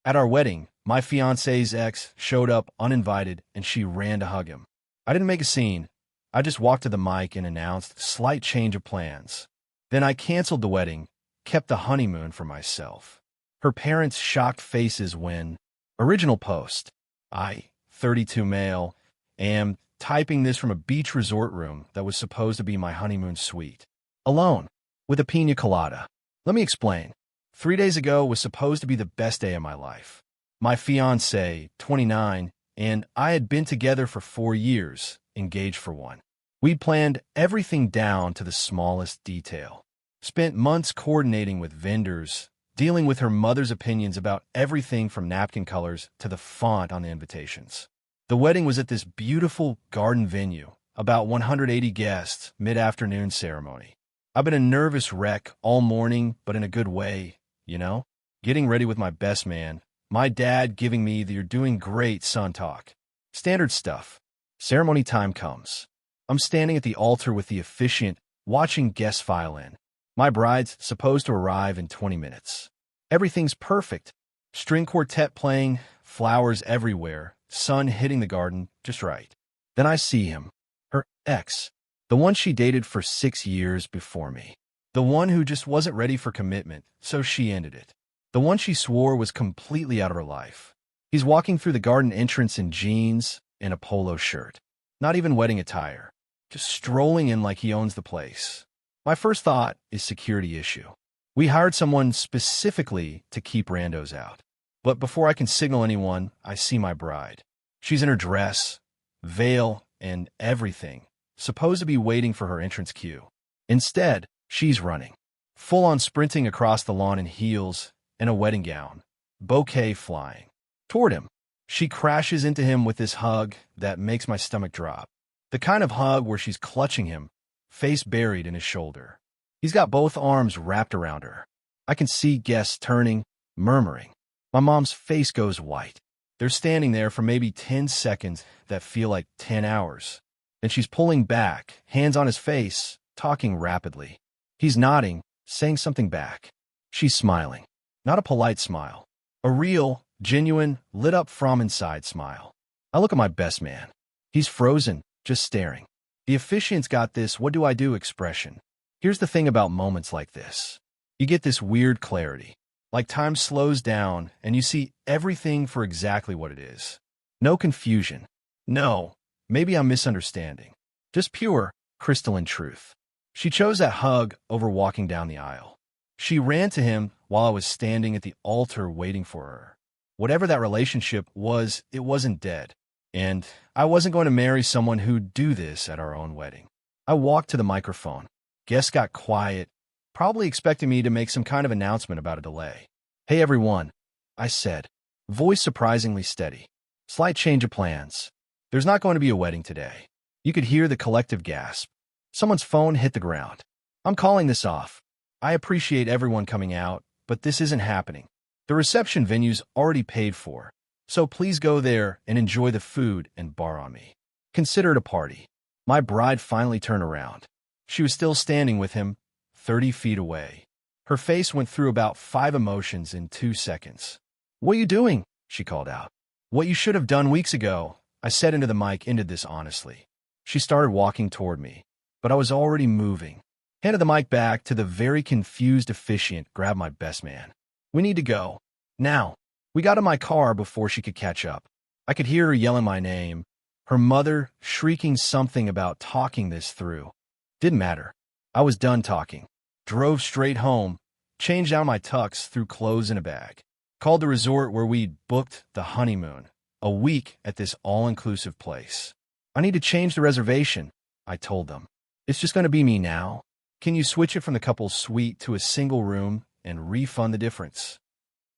At our wedding, my fiancé's ex showed up uninvited and she ran to hug him. I didn't make a scene. I just walked to the mic and announced slight change of plans. Then I canceled the wedding, kept the honeymoon for myself. Her parents' shocked faces when, original post, I, 32 male, am typing this from a beach resort room that was supposed to be my honeymoon suite. Alone, with a pina colada. Let me explain. 3 days ago was supposed to be the best day of my life. My fiancée, 29, and I had been together for 4 years, engaged for 1. We'd planned everything down to the smallest detail. Spent months coordinating with vendors, dealing with her mother's opinions about everything from napkin colors to the font on the invitations. The wedding was at this beautiful garden venue, about 180 guests, mid-afternoon ceremony. I've been a nervous wreck all morning, but in a good way, you know? Getting ready with my best man, my dad giving me the "you're doing great, son" talk. Standard stuff. Ceremony time comes. I'm standing at the altar with the officiant, watching guests file in. My bride's supposed to arrive in 20 minutes. Everything's perfect. String quartet playing, flowers everywhere, sun hitting the garden just right. Then I see him, her ex, the one she dated for 6 years before me. The one who just wasn't ready for commitment, so she ended it. The one she swore was completely out of her life. He's walking through the garden entrance in jeans and a polo shirt. Not even wedding attire. Just strolling in like he owns the place. My first thought is security issue. We hired someone specifically to keep randos out. But before I can signal anyone, I see my bride. She's in her dress, veil, and everything, supposed to be waiting for her entrance cue. Instead, she's running, full-on sprinting across the lawn in heels and a wedding gown, bouquet flying. Toward him, she crashes into him with this hug that makes my stomach drop. The kind of hug where she's clutching him, face buried in his shoulder. He's got both arms wrapped around her. I can see guests turning, murmuring. My mom's face goes white. They're standing there for maybe 10 seconds that feel like 10 hours. Then she's pulling back, hands on his face, talking rapidly. He's nodding, saying something back. She's smiling. Not a polite smile. A real, genuine, lit up from inside smile. I look at my best man. He's frozen, just staring. The officiant's got this "what do I do" expression. Here's the thing about moments like this. You get this weird clarity. Like time slows down and you see everything for exactly what it is. No confusion. No, maybe I'm misunderstanding. Just pure, crystalline truth. She chose that hug over walking down the aisle. She ran to him while I was standing at the altar waiting for her. Whatever that relationship was, it wasn't dead. And I wasn't going to marry someone who'd do this at our own wedding. I walked to the microphone. Guests got quiet, probably expecting me to make some kind of announcement about a delay. "Hey everyone," I said, voice surprisingly steady. "Slight change of plans. There's not going to be a wedding today." You could hear the collective gasp. Someone's phone hit the ground. "I'm calling this off. I appreciate everyone coming out, but this isn't happening. The reception venue's already paid for, so please go there and enjoy the food and bar on me. Consider it a party." My bride finally turned around. She was still standing with him, 30 feet away. Her face went through about 5 emotions in 2 seconds. "What are you doing?" she called out. "What you should have done weeks ago," I said into the mic, ended this honestly. She started walking toward me, but I was already moving. Handed the mic back to the very confused officiant, grabbed my best man. "We need to go. Now." We got in my car before she could catch up. I could hear her yelling my name, her mother shrieking something about talking this through. Didn't matter. I was done talking. Drove straight home, changed out my tux, threw clothes in a bag. Called the resort where we'd booked the honeymoon, a week at this all-inclusive place. "I need to change the reservation," I told them. "It's just going to be me now. Can you switch it from the couple's suite to a single room and refund the difference?"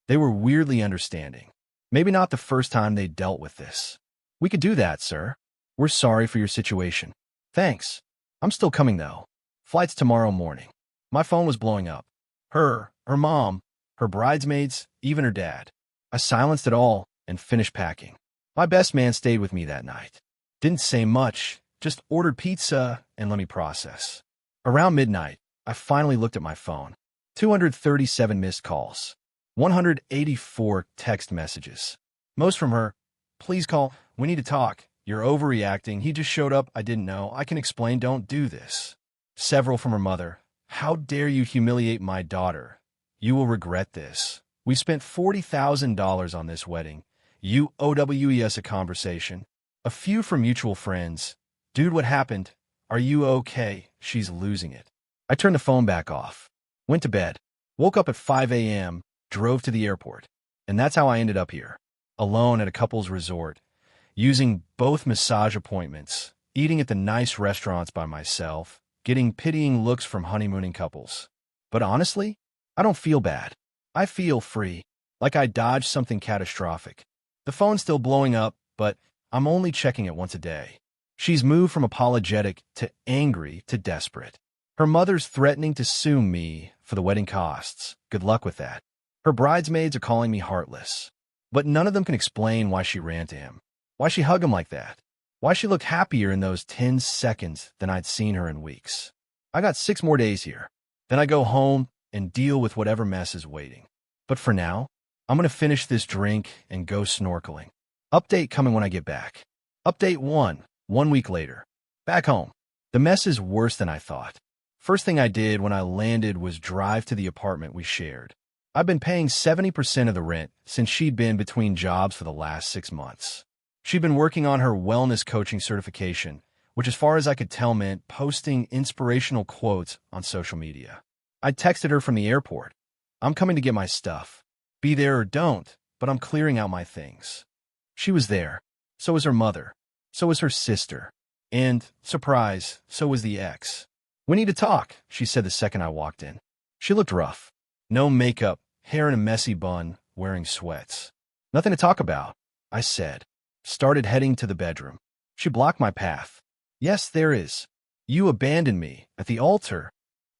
They were weirdly understanding. Maybe not the first time they'd dealt with this. "We could do that, sir. We're sorry for your situation." "Thanks. I'm still coming, though. Flight's tomorrow morning." My phone was blowing up. Her mom, her bridesmaids, even her dad. I silenced it all and finished packing. My best man stayed with me that night. Didn't say much, just ordered pizza and let me process. Around midnight, I finally looked at my phone. 237 missed calls. 184 text messages. Most from her, "Please call, we need to talk. You're overreacting. He just showed up. I didn't know. I can explain. Don't do this." Several from her mother, "How dare you humiliate my daughter? You will regret this. We spent $40,000 on this wedding. You OWES a conversation." A few from mutual friends, "Dude, what happened? Are you okay? She's losing it." I turned the phone back off, went to bed, woke up at 5 a.m., drove to the airport. And that's how I ended up here, alone at a couple's resort, using both massage appointments, eating at the nice restaurants by myself, getting pitying looks from honeymooning couples. But honestly, I don't feel bad. I feel free, like I dodged something catastrophic. The phone's still blowing up, but I'm only checking it once a day. She's moved from apologetic to angry to desperate. Her mother's threatening to sue me for the wedding costs. Good luck with that. Her bridesmaids are calling me heartless. But none of them can explain why she ran to him, why she hugged him like that, why she looked happier in those 10 seconds than I'd seen her in weeks. I got 6 more days here. Then I go home and deal with whatever mess is waiting. But for now, I'm going to finish this drink and go snorkeling. Update coming when I get back. Update 1 week later. Back home. The mess is worse than I thought. First thing I did when I landed was drive to the apartment we shared. I've been paying 70% of the rent since she'd been between jobs for the last 6 months. She'd been working on her wellness coaching certification, which as far as I could tell meant posting inspirational quotes on social media. I texted her from the airport. "I'm coming to get my stuff. Be there or don't, but I'm clearing out my things." She was there. So was her mother. So was her sister. And, surprise, so was the ex. "We need to talk," she said the second I walked in. She looked rough. No makeup, hair in a messy bun, wearing sweats. "Nothing to talk about," I said. Started heading to the bedroom. She blocked my path. "Yes, there is. You abandoned me at the altar."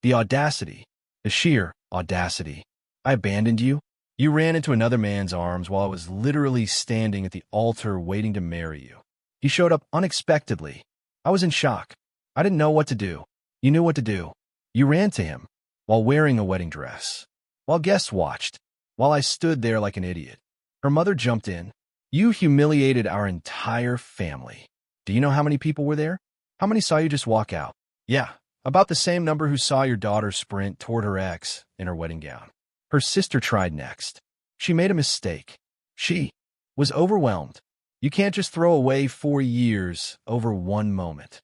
The audacity. The sheer audacity. "I abandoned you? You ran into another man's arms while I was literally standing at the altar waiting to marry you. He showed up unexpectedly. I was in shock. I didn't know what to do. You knew what to do. You ran to him while wearing a wedding dress, while guests watched, while I stood there like an idiot." Her mother jumped in. "You humiliated our entire family. Do you know how many people were there? How many saw you just walk out?" "Yeah, about the same number who saw your daughter sprint toward her ex in her wedding gown." Her sister tried next. She made a mistake. She was overwhelmed. You can't just throw away 4 years over one moment.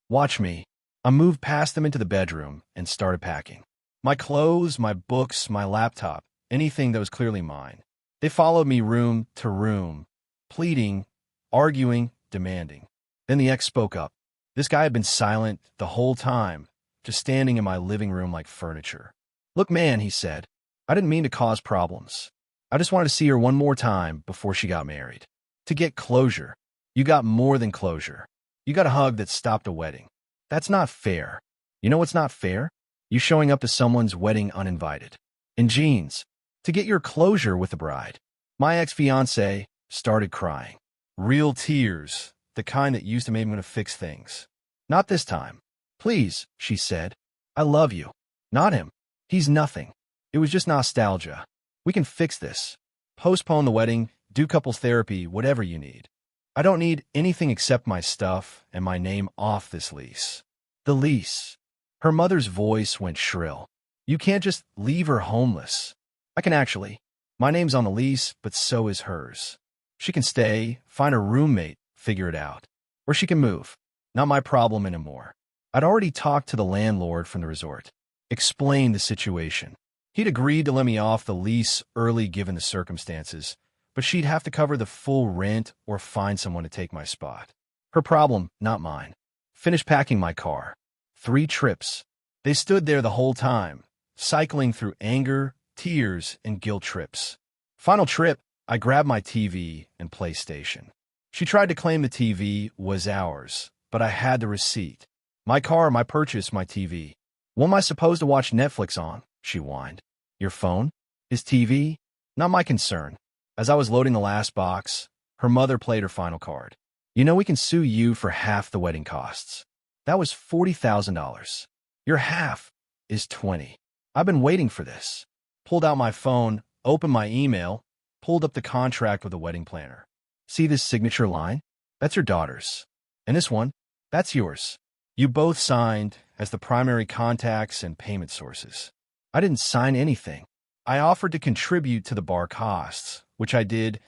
Watch me. I moved past them into the bedroom and started packing. My clothes, my books, my laptop, anything that was clearly mine. They followed me room to room, pleading, arguing, demanding. Then the ex spoke up. This guy had been silent the whole time, just standing in my living room like furniture. "Look, man," he said, "I didn't mean to cause problems. I just wanted to see her one more time before she got married. To get closure. You got more than closure. You got a hug that stopped a wedding. That's not fair. You know what's not fair? You showing up to someone's wedding uninvited. In jeans. To get your closure with the bride." My ex-fiancée started crying. Real tears, the kind that used to make me want to fix things. "Not this time. Please," she said. "I love you. Not him. He's nothing. It was just nostalgia. We can fix this. Postpone the wedding, do couples therapy, whatever you need. I don't need anything except my stuff and my name off this lease." The lease. Her mother's voice went shrill. "You can't just leave her homeless." "I can actually. My name's on the lease, but so is hers. She can stay, find a roommate, figure it out. Or she can move. Not my problem anymore." I'd already talked to the landlord from the resort. Explained the situation. He'd agreed to let me off the lease early given the circumstances, but she'd have to cover the full rent or find someone to take my spot. Her problem, not mine. Finished packing my car. 3 trips. They stood there the whole time, cycling through anger, tears, and guilt trips. Final trip, I grabbed my TV and PlayStation. She tried to claim the TV was ours, but I had the receipt. "My car, my purchase, my TV. What am I supposed to watch Netflix on?" she whined. "Your phone? His TV? Not my concern." As I was loading the last box, her mother played her final card. "You know we can sue you for half the wedding costs. That was $40,000. Your half is 20. I've been waiting for this." Pulled out my phone, opened my email, pulled up the contract with the wedding planner. See this signature line? That's your daughter's. And this one? That's yours. You both signed as the primary contacts and payment sources. I didn't sign anything. I offered to contribute to the bar costs, which I did,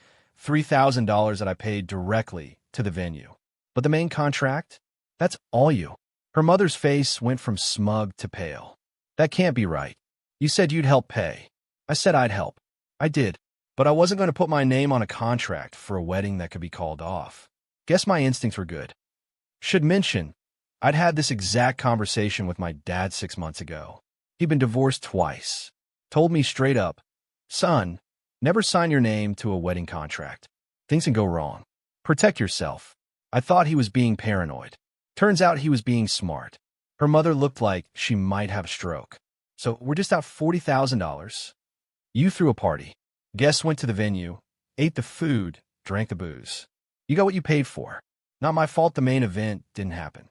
$3,000 that I paid directly to the venue. But the main contract? That's all you. Her mother's face went from smug to pale. That can't be right. You said you'd help pay. I said I'd help. I did. But I wasn't going to put my name on a contract for a wedding that could be called off. Guess my instincts were good. Should mention, I'd had this exact conversation with my dad 6 months ago. He'd been divorced twice. Told me straight up, son, never sign your name to a wedding contract. Things can go wrong. Protect yourself. I thought he was being paranoid. Turns out he was being smart. Her mother looked like she might have a stroke. So we're just out $40,000. You threw a party. Guests went to the venue, ate the food, drank the booze. You got what you paid for. Not my fault the main event didn't happen.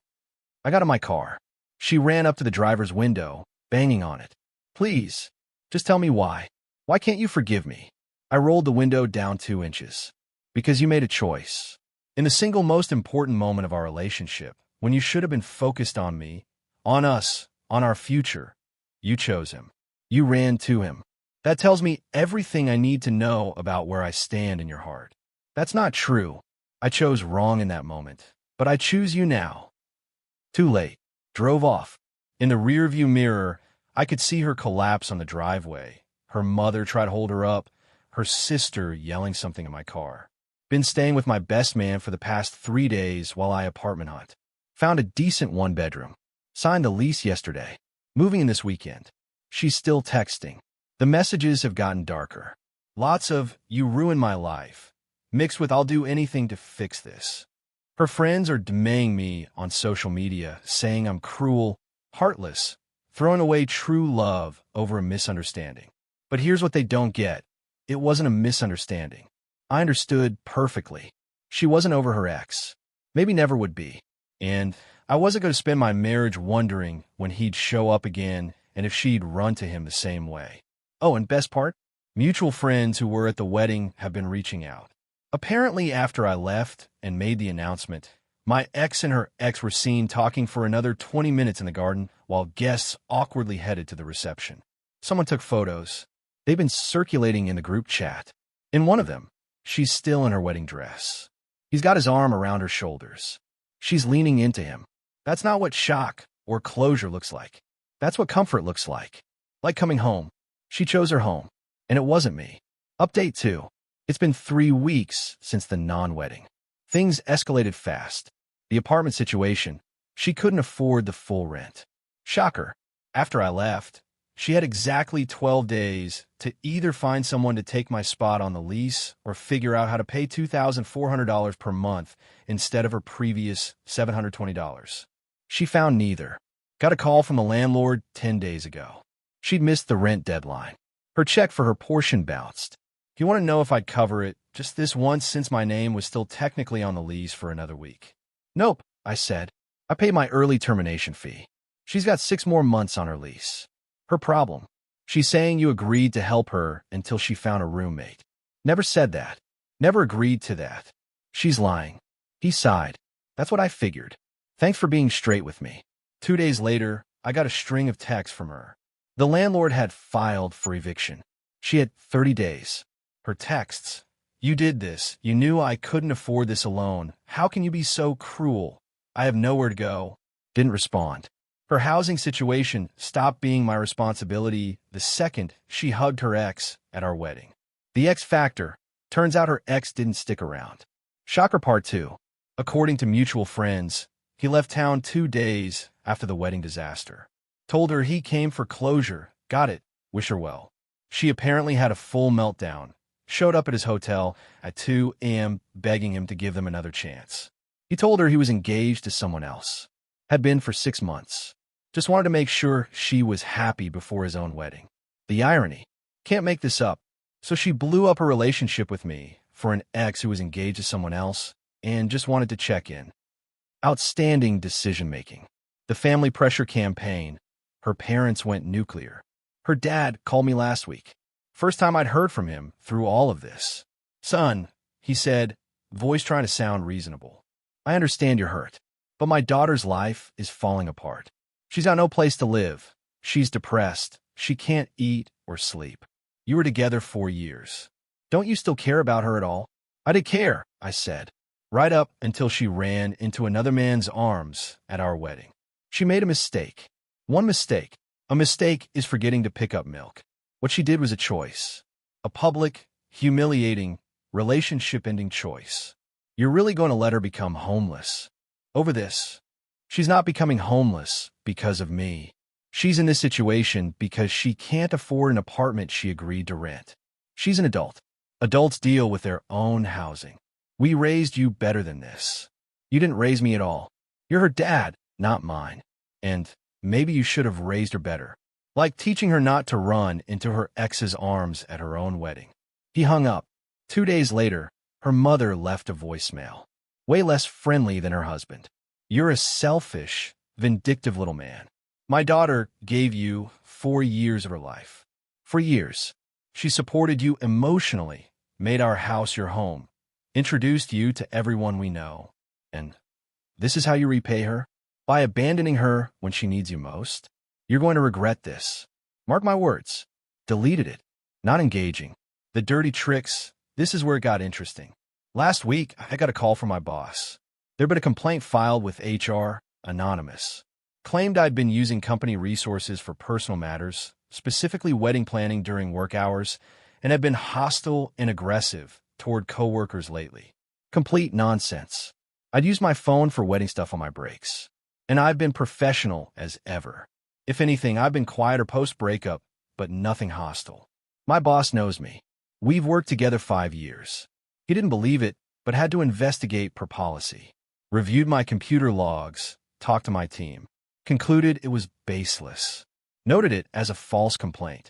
I got in my car. She ran up to the driver's window, banging on it. Please, just tell me why. Why can't you forgive me? I rolled the window down 2 inches. Because you made a choice. In the single most important moment of our relationship, when you should have been focused on me, on us, on our future, you chose him. You ran to him. That tells me everything I need to know about where I stand in your heart. That's not true. I chose wrong in that moment, but I choose you now. Too late. Drove off. In the rearview mirror, I could see her collapse on the driveway. Her mother tried to hold her up, her sister yelling something in my car. Been staying with my best man for the past 3 days while I apartment hunt. Found a decent 1-bedroom. Signed the lease yesterday. Moving in this weekend. She's still texting. The messages have gotten darker. Lots of, you ruined my life, mixed with I'll do anything to fix this. Her friends are demeaning me on social media, saying I'm cruel, heartless, throwing away true love over a misunderstanding. But here's what they don't get. It wasn't a misunderstanding. I understood perfectly. She wasn't over her ex. Maybe never would be. And I wasn't going to spend my marriage wondering when he'd show up again and if she'd run to him the same way. Oh, and best part? Mutual friends who were at the wedding have been reaching out. Apparently, after I left and made the announcement, my ex and her ex were seen talking for another 20 minutes in the garden while guests awkwardly headed to the reception. Someone took photos. They've been circulating in the group chat. In one of them, she's still in her wedding dress. He's got his arm around her shoulders. She's leaning into him. That's not what shock or closure looks like. That's what comfort looks like. Like coming home. She chose her home, and it wasn't me. Update 2. It's been 3 weeks since the non-wedding. Things escalated fast. The apartment situation, she couldn't afford the full rent. Shocker. After I left, she had exactly 12 days to either find someone to take my spot on the lease or figure out how to pay $2,400 per month instead of her previous $720. She found neither. Got a call from the landlord 10 days ago. She'd missed the rent deadline. Her check for her portion bounced. You want to know if I'd cover it just this once since my name was still technically on the lease for another week? Nope, I said. I paid my early termination fee. She's got 6 more months on her lease. Her problem. She's saying you agreed to help her until she found a roommate. Never said that. Never agreed to that. She's lying. He sighed. That's what I figured. Thanks for being straight with me. 2 days later, I got a string of texts from her. The landlord had filed for eviction. She had 30 days. Her texts. You did this. You knew I couldn't afford this alone. How can you be so cruel? I have nowhere to go. Didn't respond. Her housing situation stopped being my responsibility the second she hugged her ex at our wedding. The X factor. Turns out her ex didn't stick around. Shocker part 2. According to mutual friends, he left town 2 days after the wedding disaster. Told her he came for closure. Got it. Wish her well. She apparently had a full meltdown. Showed up at his hotel at 2 a.m. begging him to give them another chance. He told her he was engaged to someone else. Had been for 6 months. Just wanted to make sure she was happy before his own wedding. The irony. Can't make this up. So she blew up her relationship with me for an ex who was engaged to someone else and just wanted to check in. Outstanding decision-making. The family pressure campaign. Her parents went nuclear. Her dad called me last week. First time I'd heard from him through all of this. "Son," he said, voice trying to sound reasonable. "I understand you're hurt, but my daughter's life is falling apart. She's got no place to live. She's depressed. She can't eat or sleep. You were together 4 years. Don't you still care about her at all?" "I did care," I said, right up until she ran into another man's arms at our wedding. She made a mistake. One mistake. A mistake is forgetting to pick up milk. What she did was a choice. A public, humiliating, relationship-ending choice. You're really going to let her become homeless over this? She's not becoming homeless because of me. She's in this situation because she can't afford an apartment she agreed to rent. She's an adult. Adults deal with their own housing. We raised you better than this. You didn't raise me at all. You're her dad, not mine. And maybe you should have raised her better. Like teaching her not to run into her ex's arms at her own wedding." He hung up. 2 days later, her mother left a voicemail. Way less friendly than her husband. "You're a selfish, vindictive little man. My daughter gave you 4 years of her life. For years. She supported you emotionally, made our house your home, introduced you to everyone we know. And this is how you repay her? By abandoning her when she needs you most? You're going to regret this. Mark my words." Deleted it. Not engaging. The dirty tricks. This is where it got interesting. Last week, I got a call from my boss. There'd been a complaint filed with HR, anonymous. Claimed I'd been using company resources for personal matters, specifically wedding planning during work hours, and had been hostile and aggressive toward coworkers lately. Complete nonsense. I'd used my phone for wedding stuff on my breaks. And I've been professional as ever. If anything, I've been quieter post-breakup, but nothing hostile. My boss knows me. We've worked together 5 years. He didn't believe it, but had to investigate per policy. Reviewed my computer logs, talked to my team. Concluded it was baseless. Noted it as a false complaint.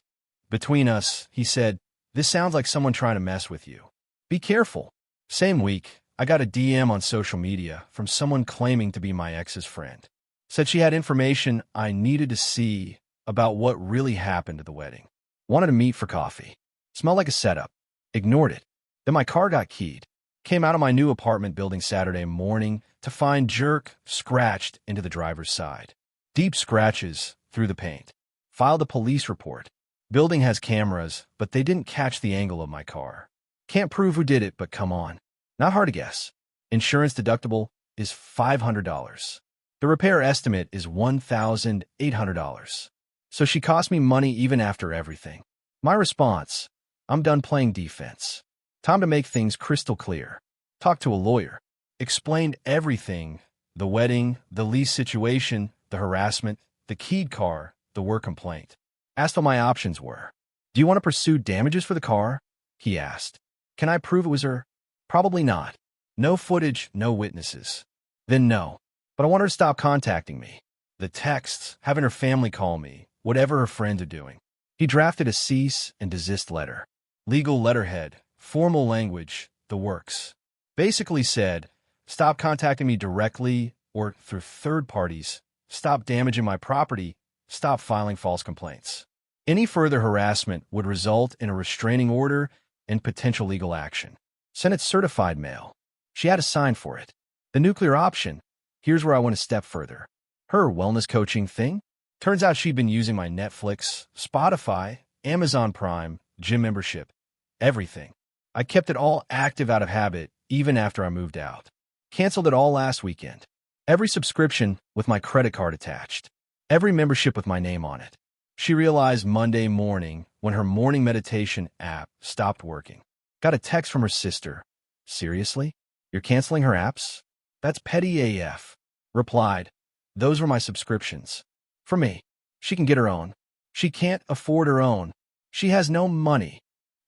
"Between us," he said, "this sounds like someone trying to mess with you. Be careful." Same week, I got a DM on social media from someone claiming to be my ex's friend. Said she had information I needed to see about what really happened at the wedding. Wanted to meet for coffee. Smelled like a setup. Ignored it. Then my car got keyed. Came out of my new apartment building Saturday morning to find jerk scratched into the driver's side. Deep scratches through the paint. Filed a police report. Building has cameras, but they didn't catch the angle of my car. Can't prove who did it, but come on. Not hard to guess. Insurance deductible is $500. The repair estimate is $1,800. So she cost me money even after everything. My response: I'm done playing defense. Time to make things crystal clear. Talked to a lawyer. Explained everything: the wedding, the lease situation, the harassment, the keyed car, the work complaint. Asked what my options were. "Do you want to pursue damages for the car?" he asked. "Can I prove it was her?" Probably not. No footage, no witnesses. Then no. But I want her to stop contacting me. The texts, having her family call me, whatever her friends are doing. He drafted a cease and desist letter. Legal letterhead, formal language, the works. Basically said, stop contacting me directly or through third parties, stop damaging my property, stop filing false complaints. Any further harassment would result in a restraining order and potential legal action. Sent it certified mail. She had to sign for it. The nuclear option. Here's where I want to step further. Her wellness coaching thing? Turns out she'd been using my Netflix, Spotify, Amazon Prime, gym membership, everything. I kept it all active out of habit, even after I moved out. Canceled it all last weekend. Every subscription with my credit card attached. Every membership with my name on it. She realized Monday morning when her morning meditation app stopped working. Got a text from her sister. Seriously? You're canceling her apps? That's petty AF. Replied, those were my subscriptions. For me. She can get her own. She can't afford her own. She has no money.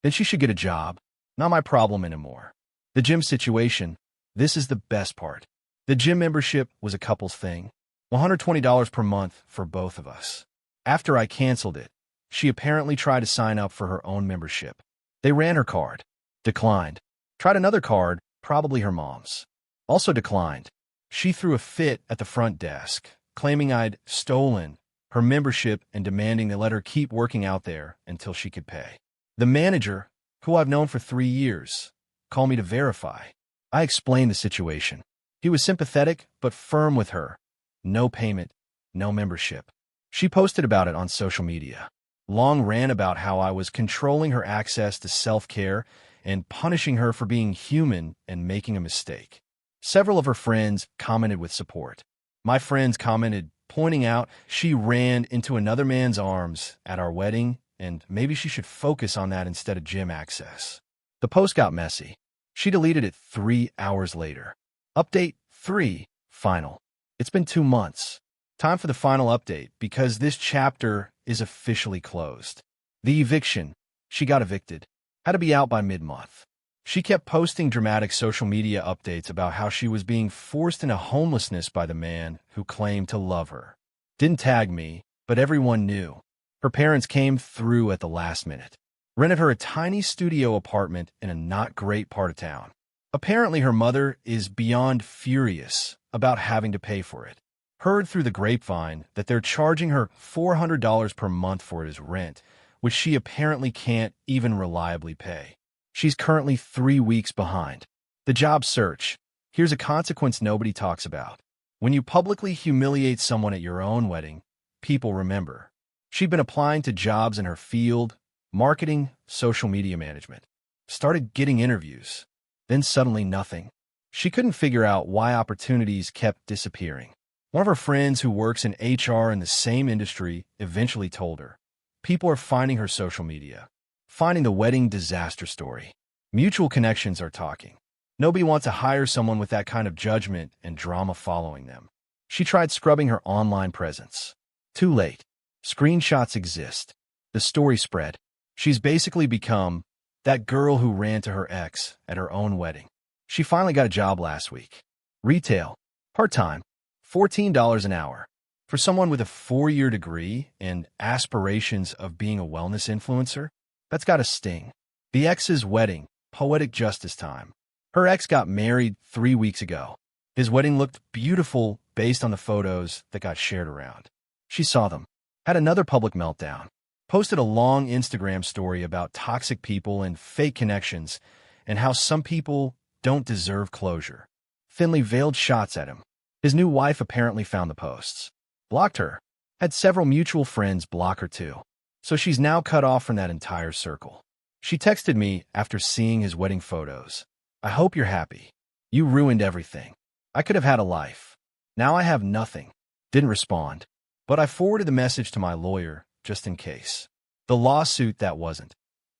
Then she should get a job. Not my problem anymore. The gym situation. This is the best part. The gym membership was a couple's thing. $120 per month for both of us. After I canceled it, she apparently tried to sign up for her own membership. They ran her card. Declined. Tried another card, probably her mom's. Also declined. She threw a fit at the front desk, claiming I'd stolen her membership and demanding they let her keep working out there until she could pay. The manager, who I've known for 3 years, called me to verify. I explained the situation. He was sympathetic but firm with her. No payment, no membership. She posted about it on social media. Long ran about how I was controlling her access to self-care and punishing her for being human and making a mistake. Several of her friends commented with support. My friends commented, pointing out she ran into another man's arms at our wedding and maybe she should focus on that instead of gym access. The post got messy. She deleted it 3 hours later. Update 3, final. It's been 2 months. Time for the final update because this chapter is officially closed. The eviction. She got evicted. Had to be out by mid-month. She kept posting dramatic social media updates about how she was being forced into homelessness by the man who claimed to love her. Didn't tag me, but everyone knew. Her parents came through at the last minute. Rented her a tiny studio apartment in a not great part of town. Apparently her mother is beyond furious about having to pay for it. Heard through the grapevine that they're charging her $400 per month for it as rent, which she apparently can't even reliably pay. She's currently 3 weeks behind. The job search. Here's a consequence nobody talks about. When you publicly humiliate someone at your own wedding, people remember. She'd been applying to jobs in her field, marketing, social media management. Started getting interviews. Then suddenly nothing. She couldn't figure out why opportunities kept disappearing. One of her friends who works in HR in the same industry eventually told her. People are finding her social media. Finding the wedding disaster story. Mutual connections are talking. Nobody wants to hire someone with that kind of judgment and drama following them. She tried scrubbing her online presence. Too late. Screenshots exist. The story spread. She's basically become that girl who ran to her ex at her own wedding. She finally got a job last week. Retail. Part-time. $14 an hour. For someone with a 4-year degree and aspirations of being a wellness influencer, that's got to sting. The ex's wedding. Poetic justice time. Her ex got married 3 weeks ago. His wedding looked beautiful based on the photos that got shared around. She saw them. Had another public meltdown. Posted a long Instagram story about toxic people and fake connections and how some people don't deserve closure. Thinly veiled shots at him. His new wife apparently found the posts. Blocked her. Had several mutual friends block her too. So she's now cut off from that entire circle. She texted me after seeing his wedding photos. I hope you're happy. You ruined everything. I could have had a life. Now I have nothing. Didn't respond. But I forwarded the message to my lawyer, just in case. The lawsuit that wasn't.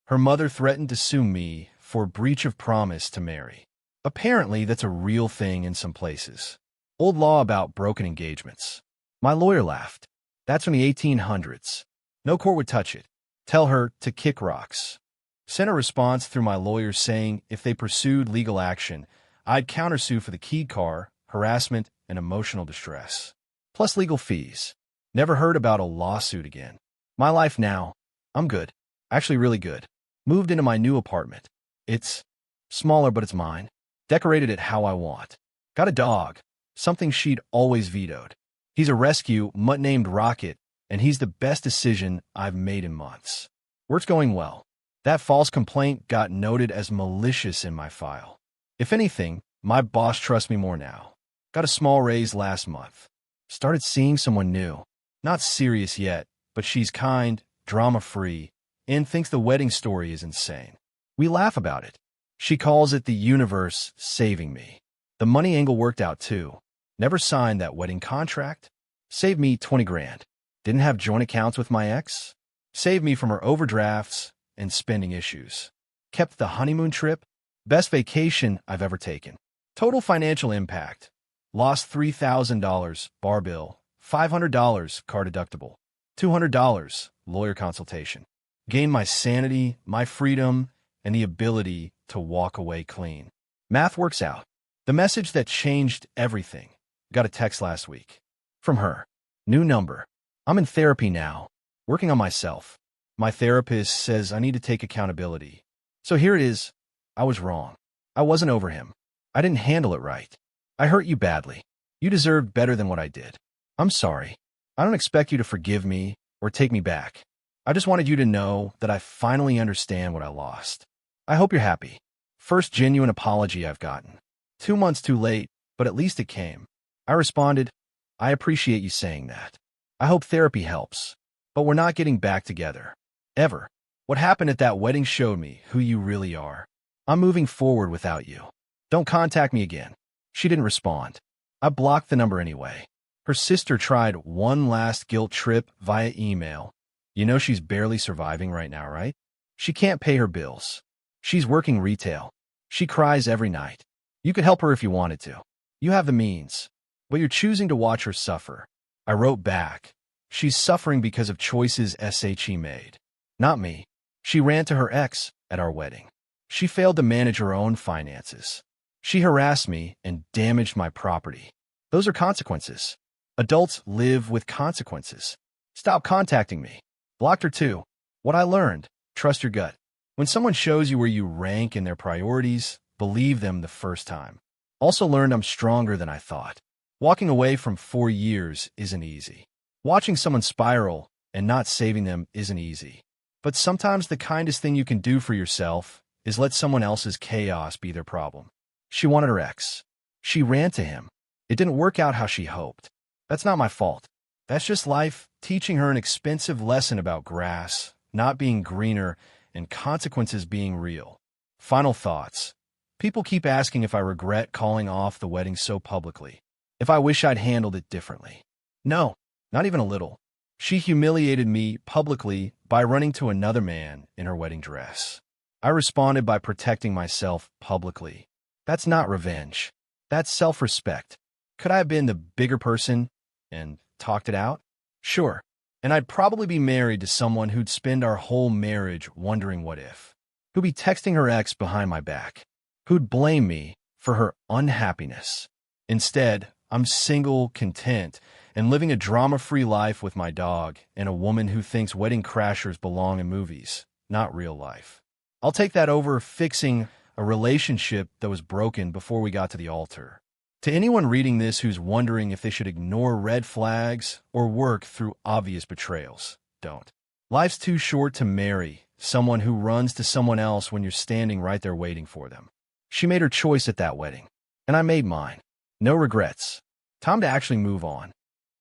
Her mother threatened to sue me for breach of promise to marry. Apparently, that's a real thing in some places. Old law about broken engagements. My lawyer laughed. That's from the 1800s. No court would touch it. Tell her to kick rocks. Sent a response through my lawyer saying if they pursued legal action, I'd countersue for the keyed car, harassment, and emotional distress. Plus legal fees. Never heard about a lawsuit again. My life now. I'm good. Actually really good. Moved into my new apartment. It's smaller, but it's mine. Decorated it how I want. Got a dog. Something she'd always vetoed. He's a rescue mutt named Rocket, and he's the best decision I've made in months. Work's going well. That false complaint got noted as malicious in my file. If anything, my boss trusts me more now. Got a small raise last month. Started seeing someone new. Not serious yet, but she's kind, drama-free, and thinks the wedding story is insane. We laugh about it. She calls it the universe saving me. The money angle worked out too. Never signed that wedding contract. Saved me 20 grand. Didn't have joint accounts with my ex. Saved me from her overdrafts and spending issues. Kept the honeymoon trip. Best vacation I've ever taken. Total financial impact. Lost $3,000 bar bill. $500 car deductible. $200 lawyer consultation. Gained my sanity, my freedom, and the ability to walk away clean. Math works out. The message that changed everything. Got a text last week. From her. New number. I'm in therapy now. Working on myself. My therapist says I need to take accountability. So here it is. I was wrong. I wasn't over him. I didn't handle it right. I hurt you badly. You deserved better than what I did. I'm sorry. I don't expect you to forgive me or take me back. I just wanted you to know that I finally understand what I lost. I hope you're happy. First genuine apology I've gotten. 2 months too late, but at least it came. I responded, I appreciate you saying that. I hope therapy helps. But we're not getting back together. Ever. What happened at that wedding showed me who you really are. I'm moving forward without you. Don't contact me again. She didn't respond. I blocked the number anyway. Her sister tried one last guilt trip via email. You know she's barely surviving right now, right? She can't pay her bills. She's working retail. She cries every night. You could help her if you wanted to. You have the means. But you're choosing to watch her suffer. I wrote back. She's suffering because of choices she made. Not me. She ran to her ex at our wedding. She failed to manage her own finances. She harassed me and damaged my property. Those are consequences. Adults live with consequences. Stop contacting me. Blocked her too. What I learned, trust your gut. When someone shows you where you rank in their priorities, believe them the first time. Also learned I'm stronger than I thought. Walking away from 4 years isn't easy. Watching someone spiral and not saving them isn't easy. But sometimes the kindest thing you can do for yourself is let someone else's chaos be their problem. She wanted her ex. She ran to him. It didn't work out how she hoped. That's not my fault. That's just life teaching her an expensive lesson about grass not being greener and consequences being real. Final thoughts. People keep asking if I regret calling off the wedding so publicly. If I wish I'd handled it differently. No, not even a little. She humiliated me publicly by running to another man in her wedding dress. I responded by protecting myself publicly. That's not revenge. That's self-respect. Could I have been the bigger person and talked it out? Sure. And I'd probably be married to someone who'd spend our whole marriage wondering what if. Who'd be texting her ex behind my back. Who'd blame me for her unhappiness. Instead, I'm single, content, and living a drama-free life with my dog and a woman who thinks wedding crashers belong in movies, not real life. I'll take that over fixing a relationship that was broken before we got to the altar. To anyone reading this who's wondering if they should ignore red flags or work through obvious betrayals, don't. Life's too short to marry someone who runs to someone else when you're standing right there waiting for them. She made her choice at that wedding, and I made mine. No regrets. Time to actually move on.